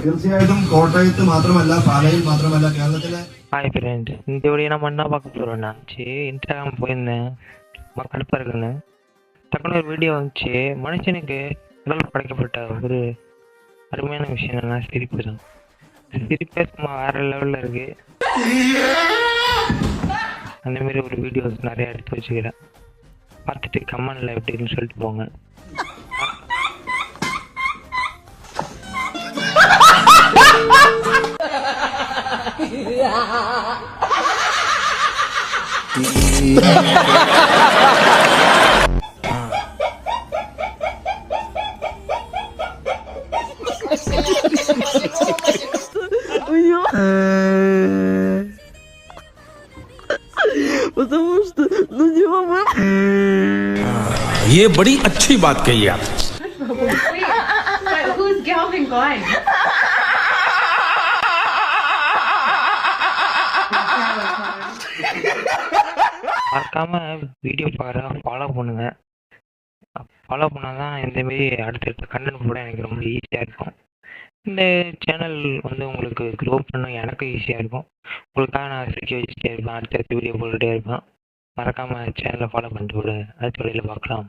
തീർച്ചയായിട്ടും കോട്ടയത്ത് മാത്രമല്ല പാലയിൽ മാത്രമല്ല കേരളത്തിലെ ஹாய் ஃப்ரெண்ட், இந்த வீடியோ நம்ம என்ன பார்க்க போகிறோம்னா, சரி இன்ஸ்டாகிராம் போயிருந்தேன், கடுப்பாக இருக்குன்னு டக்குனு ஒரு வீடியோ வந்துச்சு. மனுஷனுக்கு உடல் படைக்கப்பட்ட ஒரு அருமையான விஷயம் என்னன்னா சிரிப்பு தான். சிரிப்பே சும்மா வேறு லெவலில் இருக்குது. அந்தமாரி ஒரு வீடியோஸ் நிறையா எடுத்து வச்சுக்கிறேன். பார்த்துட்டு கமெண்டில் எப்படின்னு சொல்லிட்டு போங்க. Потому что, ну не мама. ये बड़ी अच्छी बात कही आप. Who's Galvin Glenn? மறக்காம வீடியோ பாருங்க, ஃபாலோ பண்ணுங்க. ஃபாலோ பண்ணால் தான் இந்தமாரி அடுத்தடுத்த கண்டென்ட் கூட எனக்கு ரொம்ப ஈஸியாக இருக்கும். இந்த சேனல் வந்து உங்களுக்கு க்ரோ பண்ண எனக்கு ஈஸியாக இருக்கும். உங்களுக்காக நான் சிரிக்க வச்சுட்டே இருப்பேன், அடுத்தடுத்த வீடியோ போட்டுகிட்டே இருப்பேன். மறக்காமல் சேனலை ஃபாலோ பண்ணிட்டு விடு. அடுத்த வீடியோவில் பார்க்கலாம்.